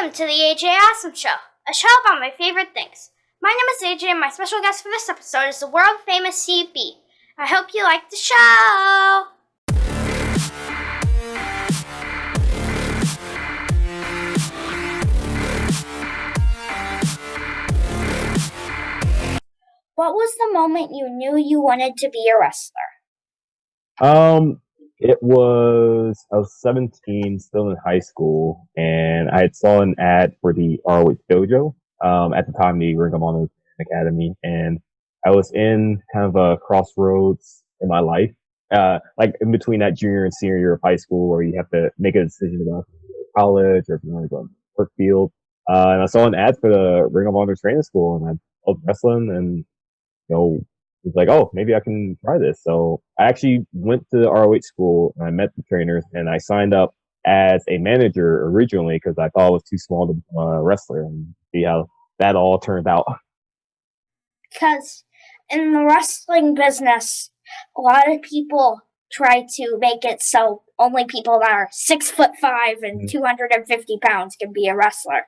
Welcome to the AJ Awesome Show, a show about my favorite things. My name is AJ and my special guest for this episode is the world famous CB. I hope you like the show! What was the moment you knew you wanted to be a wrestler? I was 17, still in high school, and I had saw an ad for the ROH Dojo, at the time, the Ring of Honor Academy, and I was in kind of a crossroads in my life, like in between that junior and senior year of high school where you have to make a decision about college or if you want to go to the work field. And I saw an ad for the Ring of Honor training school, and I loved wrestling, and was like, oh, maybe I can try this. So I actually went to the ROH school and I met the trainers and I signed up as a manager originally because I thought I was too small to become a wrestler, and see how that all turned out. Because in the wrestling business, a lot of people try to make it so only people that are 6'5" and 250 pounds can be a wrestler.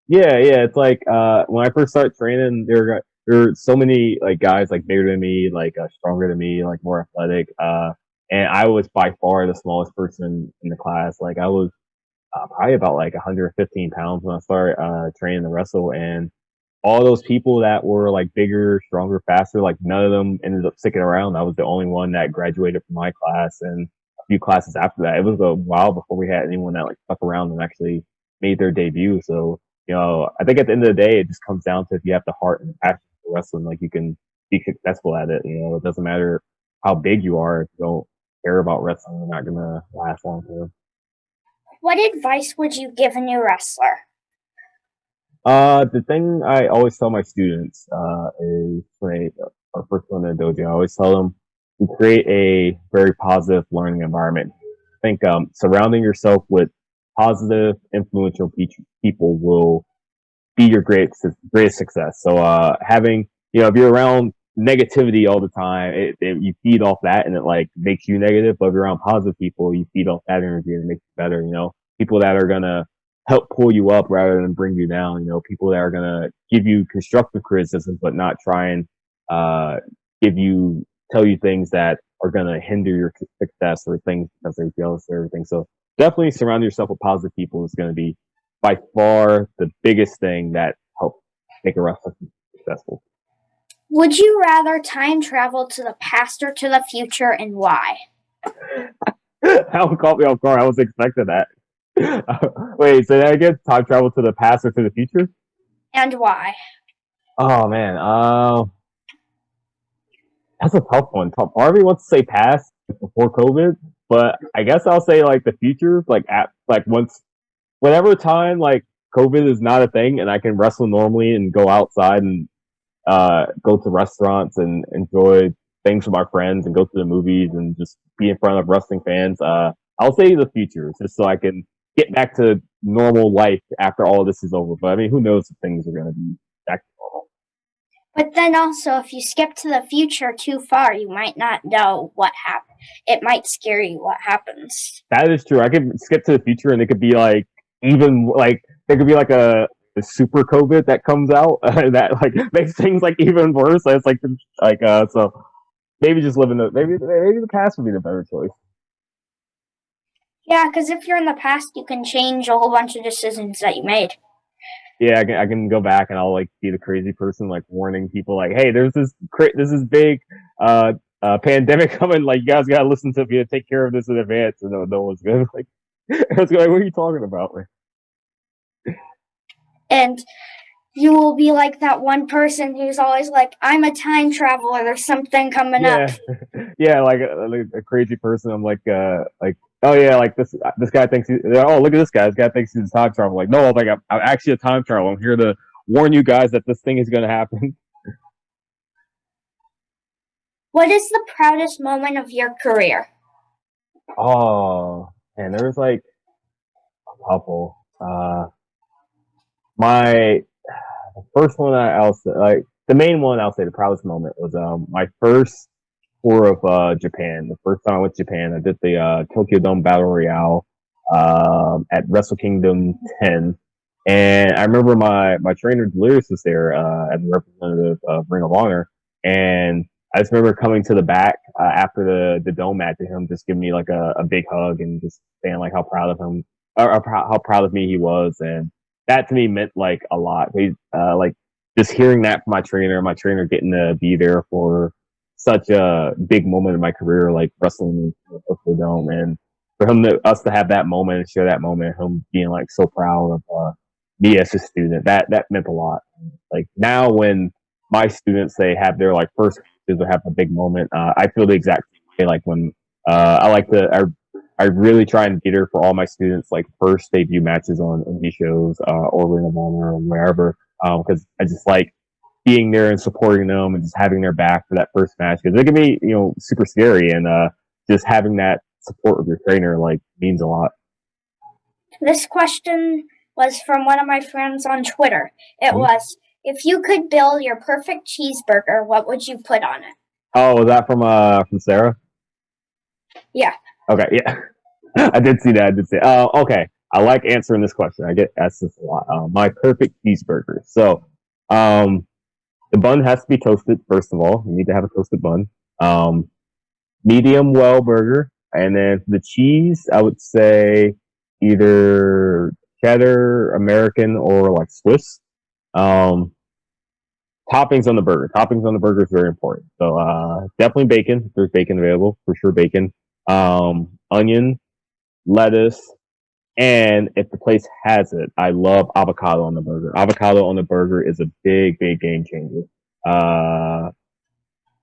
Yeah. It's like, when I first started training, there were so many like guys like bigger than me, like stronger than me, like more athletic. And I was by far the smallest person in the class. Like I was probably about like 115 pounds when I started training to wrestle. And all those people that were like bigger, stronger, faster, like none of them ended up sticking around. I was the only one that graduated from my class and a few classes after that. It was a while before we had anyone that like stuck around and actually made their debut. So, I think at the end of the day, it just comes down to if you have the heart and the passion for wrestling, like you can be successful at it. It doesn't matter how big you are. If you don't care about wrestling, you're not going to last long term. What advice would you give a new wrestler? The thing I always tell my students, is when they are first going to the dojo, I always tell them to create a very positive learning environment. I think, surrounding yourself with positive, influential people will be your greatest success. So, having, if you're around negativity all the time, you feed off that and it like makes you negative. But if you're around positive people, you feed off that energy and it makes you better. People that are gonna help pull you up rather than bring you down. People that are gonna give you constructive criticism, but not try and tell you things that are gonna hinder your success or things because they're jealous or everything. So definitely surround yourself with positive people is going to be by far the biggest thing that helps make a wrestler successful. Would you rather time travel to the past or to the future, and why? That one caught me off guard. I was expecting that. Wait, say that again? Time travel to the past or to the future? And why? Oh, man. That's a tough one. Part of me wants to say past before COVID, but I guess I'll say like the future, whenever time like COVID is not a thing and I can wrestle normally and go outside and go to restaurants and enjoy things with my friends and go to the movies and just be in front of wrestling fans. I'll say the future just so I can get back to normal life after all of this is over. But I mean, who knows if things are going to be back to normal. But then also, if you skip to the future too far, you might not know what happened. It might scare you what happens. That is true. I could skip to the future and it could be like, even like, there could be like a super COVID that comes out that like makes things like even worse. It's so maybe just maybe the past would be the better choice. Yeah, because if you're in the past, you can change a whole bunch of decisions that you made. Yeah, I can go back and I'll like be the crazy person like warning people like, hey, there's this big pandemic coming. Like you guys gotta listen to me to take care of this in advance. And no one's good. Like, it's like, what are you talking about? And you will be like that one person who's always like, I'm a time traveler. There's something coming up. Yeah, like a crazy person. I'm like, oh yeah, like this guy thinks oh, look at this guy. This guy thinks he's a time traveler. Like, no, I'm actually a time traveler. I'm here to warn you guys that this thing is going to happen. What is the proudest moment of your career? Oh, man, there was like a couple. The first one I'll say, like the main one I'll say the proudest moment was my first tour of Japan. The first time I went to Japan, I did the Tokyo Dome Battle Royale at Wrestle Kingdom 10, And I remember my trainer Delirious was there as a representative of Ring of Honor, and I just remember coming to the back after the dome match and him just giving me like a big hug and just saying like how proud of him or how proud of me he was, and that to me meant like a lot. He like just hearing that from my trainer getting to be there for such a big moment in my career, like wrestling in the dome, and for us to have that moment and share that moment, him being like so proud of me as a student, that meant a lot. Like now, when my students say have their like first matches or have a big moment, I feel the exact same way. Like when I like to, I really try and get her for all my students like first debut matches on indie shows or Ring of Honor or wherever, because I just like being there and supporting them and just having their back for that first match because it can be super scary and just having that support of your trainer like means a lot. This question was from one of my friends on Twitter. It was, if you could build your perfect cheeseburger, what would you put on it? Oh, was that from Sarah? Yeah. Okay, yeah. I did see that. I did see. Okay. I like answering this question. I get asked this a lot. My perfect cheeseburger. So, the bun has to be toasted. First of all, you need to have a toasted bun. Medium well burger, and then for the cheese, I would say either cheddar, American, or like Swiss. Um, Toppings on the burger. Toppings on the burger is very important. So definitely bacon. If there's bacon available, for sure bacon. Onion, lettuce, and if the place has it, I love avocado on the burger. Avocado on the burger is a big, big game changer.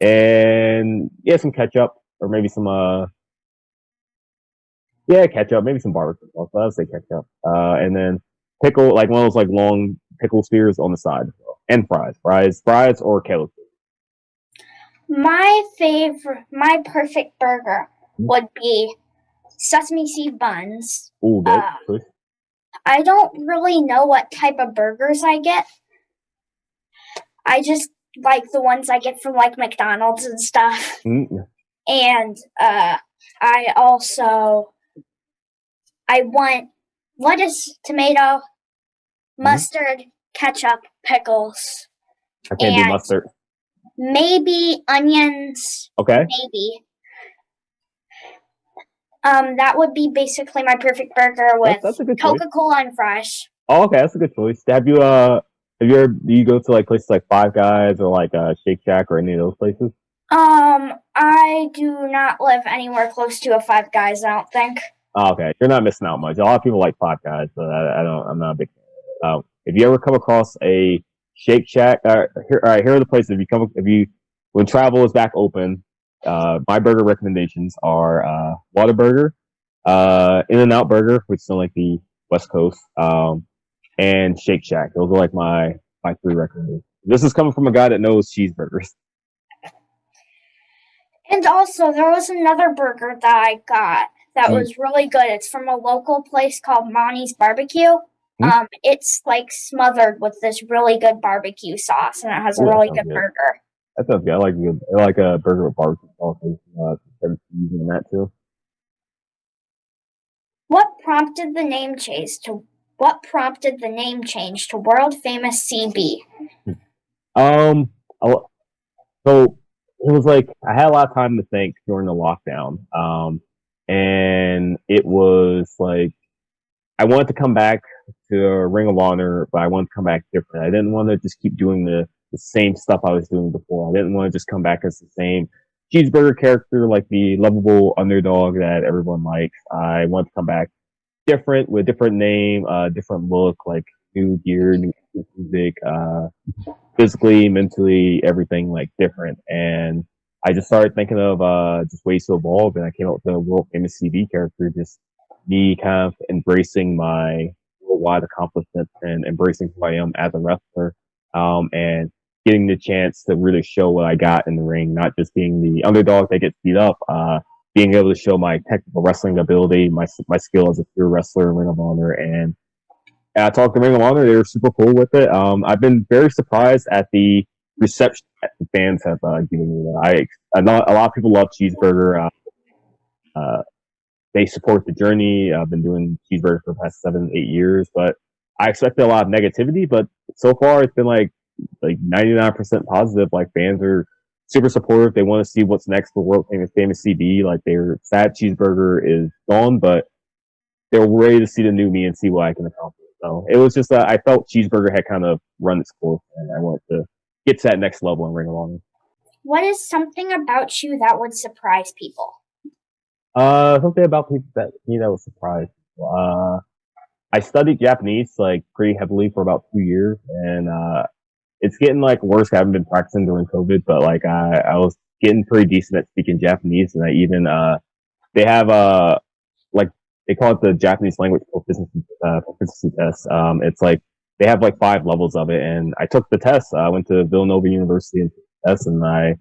And yeah, some ketchup or maybe some ketchup, maybe some barbecue sauce. I'd say ketchup. And then pickle, like one of those like long pickle spears on the side, and fries or kettle. My perfect burger would be sesame seed buns. Ooh, good. I don't really know what type of burgers I get. I just like the ones I get from like McDonald's and stuff. Mm-hmm. And I want lettuce, tomato, mustard, ketchup, pickles. I can't do mustard. Maybe onions. Okay. Maybe. That would be basically my perfect burger with Coca-Cola and fries. Oh, okay, that's a good choice. Do you go to like places like Five Guys or like Shake Shack or any of those places? I do not live anywhere close to a Five Guys, I don't think. Oh, okay, you're not missing out much. A lot of people like Five Guys, but I'm not a big fan. If you ever come across a Shake Shack, here are the places. When travel is back open, my burger recommendations are Whataburger, In-N-Out Burger, which is on like the West Coast, and Shake Shack. Those are like my three recommendations. This is coming from a guy that knows cheeseburgers. And also, there was another burger that I got that was really good. It's from a local place called Monty's Barbecue. It's like smothered with this really good barbecue sauce, and it has a really good burger. That sounds good. I like a burger with barbecue sauce. Using that too. What prompted the name change to world famous CB? So it was like I had a lot of time to think during the lockdown. And it was like I wanted to come back to Ring of Honor, but I wanted to come back different. I didn't want to just keep doing the same stuff I was doing before. I didn't want to just come back as the same cheeseburger character, like the lovable underdog that everyone likes. I wanted to come back different with a different name, different look, like new gear, new music, physically, mentally, everything like different. And I just started thinking of just ways to evolve, and I came up with the world famous CB character, just me kind of embracing my worldwide accomplishments and embracing who I am as a wrestler, and getting the chance to really show what I got in the ring, not just being the underdog that gets beat up, being able to show my technical wrestling ability, my skill as a pure wrestler in Ring of Honor. And I talked to Ring of Honor; they were super cool with it. I've been very surprised at the reception that the fans have given me. A lot of people love Cheeseburger. They support the journey. I've been doing Cheeseburger for the past 7-8 years, but I expected a lot of negativity, but so far it's been like 99% positive. Like fans are super supportive. They want to see what's next for World Famous CB. Like they're sad Cheeseburger is gone, but they're ready to see the new me and see what I can accomplish. So it was just I felt Cheeseburger had kind of run its course, and I wanted to get to that next level in Ring of Honor. What is something about you that would surprise people? Something about me that was surprised. I studied Japanese like pretty heavily for about 2 years, and it's getting like worse. I haven't been practicing during COVID, but like I was getting pretty decent at speaking Japanese, and I even they have like they call it the Japanese language proficiency test. It's like they have like 5 levels of it, and I took the test. I went to Villanova University and took the test, and I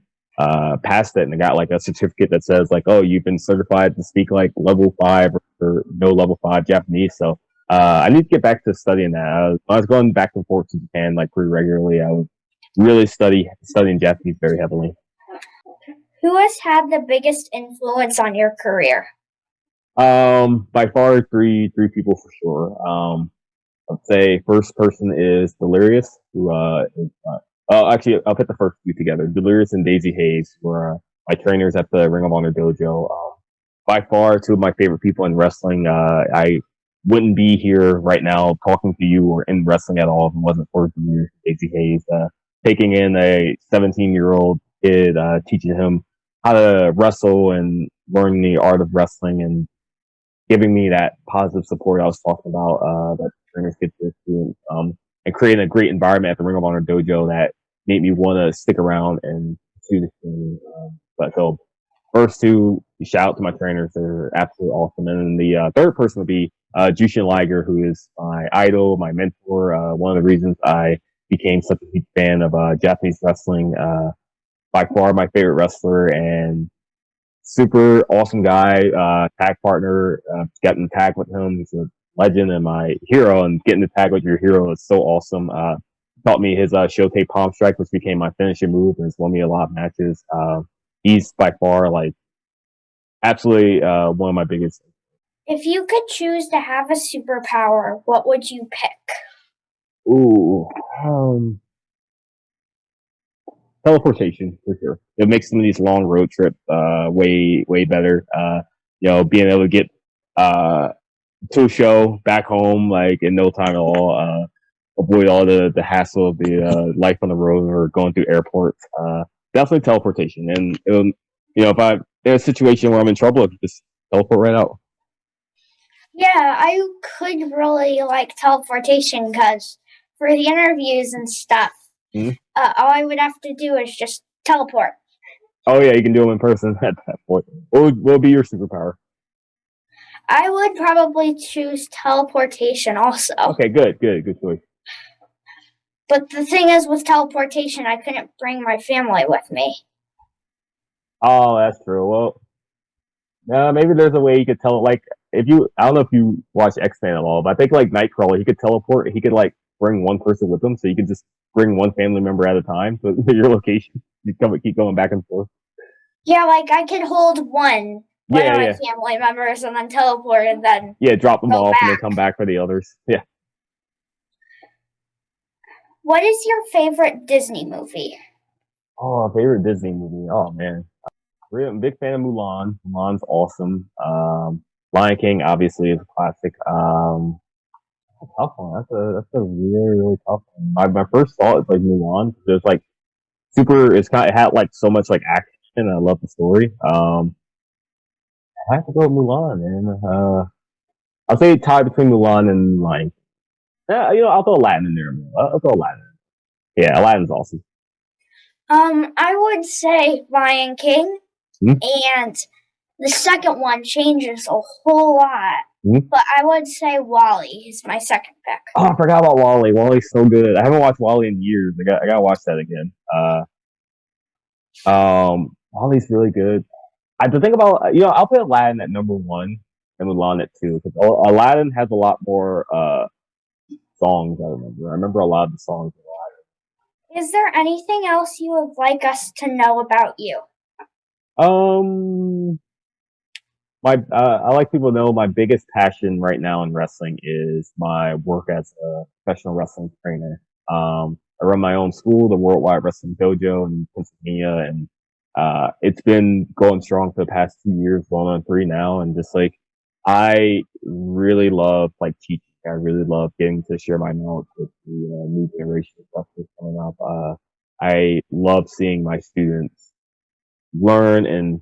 passed it, and I got like a certificate that says like, oh, you've been certified to speak like level 5 or no level 5 Japanese. So I need to get back to studying that. I was going back and forth to Japan like pretty regularly. I was really studying Japanese very heavily. Who has had the biggest influence on your career? By far three people for sure. I'd say first person is Delirious, who is, actually I'll put the first two together. Delirious and Daisy Hayes, who are my trainers at the Ring of Honor dojo. By far two of my favorite people in wrestling. I wouldn't be here right now talking to you or in wrestling at all if it wasn't for Delirious and Daisy Hayes. Taking in a 17-year-old kid, teaching him how to wrestle and learning the art of wrestling and giving me that positive support I was talking about, that trainers get to experience, and creating a great environment at the Ring of Honor dojo that made me want to stick around and pursue this thing. But so first two, shout out to my trainers. They're absolutely awesome. And then the third person would be Jushin Liger, who is my idol, my mentor. One of the reasons I became such a huge fan of Japanese wrestling. By far my favorite wrestler and super awesome guy, tag partner, getting tagged with him. He's a legend and my hero, and getting to tag with your hero is so awesome. Taught me his Shote palm strike, which became my finishing move, and has won me a lot of matches. He's by far like absolutely one of my biggest. If you could choose to have a superpower, what would you pick? Ooh, teleportation for sure. It makes some of these long road trips way better. Being able to get to a show back home like in no time at all. Avoid all the hassle of the life on the road or going through airports. Definitely teleportation, and if I'm in a situation where I'm in trouble, I can just teleport right out. Yeah, I could really like teleportation because for the interviews and stuff, all I would have to do is just teleport. Oh yeah, you can do them in person at that point. What would be your superpower? I would probably choose teleportation also. Okay, good choice. But the thing is, with teleportation, I couldn't bring my family with me. Oh, that's true. Well, maybe there's a way you could tell. Like, I don't know if you watch X-Men at all, but I think like Nightcrawler, he could teleport. He could like bring one person with him, so you could just bring one family member at a time to your location. You keep going back and forth. Yeah, like I could hold one of my family members and then teleport and then drop them off and then come back for the others. Yeah. What is your favorite Disney movie? Oh, favorite Disney movie. Oh man, I'm a big fan of Mulan. Mulan's awesome. Lion King obviously is a classic. A tough one. That's a really tough one. My first thought is like Mulan. There's like it had like so much like action, and I love the story. I have to go with Mulan, and I'll say tie between Mulan and Lion King. Yeah, I'll throw Aladdin in there. I'll throw Aladdin. Yeah, Aladdin's awesome. I would say Lion King, and the second one changes a whole lot. But I would say WALL-E is my second pick. Oh, I forgot about WALL-E. WALL-E's so good. I haven't watched WALL-E in years. I gotta watch that again. WALL-E's really good. I have to think about I'll put Aladdin at number 1 and Mulan at 2 because Aladdin has a lot more songs. I remember a lot of the songs. Is there anything else you would like us to know about you? I like people to know my biggest passion right now in wrestling is my work as a professional wrestling trainer. I run my own school, the Worldwide Wrestling Dojo in Pennsylvania, and it's been going strong for the past 2 years, going on three now, and just like I really love like teaching. I really love getting to share my knowledge with the new generation of stuff that's coming up. I love seeing my students learn and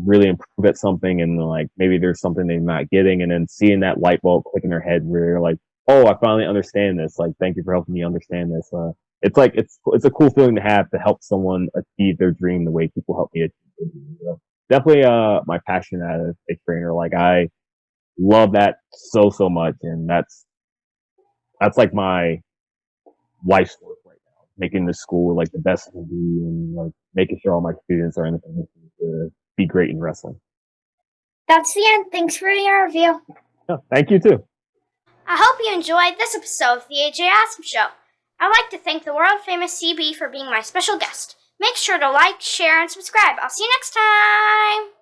really improve at something, and like maybe there's something they're not getting, and then seeing that light bulb click in their head where they're like, "Oh, I finally understand this. Like, thank you for helping me understand this." It's like it's a cool feeling to have to help someone achieve their dream the way people help me achieve their dream. So definitely, my passion as a trainer. Like, I love that so much, and that's like my life's work right now. Making the school like the best it can be, and like making sure all my students are in the position to be great in wrestling. That's the end. Thanks for the interview. Yeah, thank you too. I hope you enjoyed this episode of the AJ Awesome Show. I'd like to thank the world famous CB for being my special guest. Make sure to like, share, and subscribe. I'll see you next time!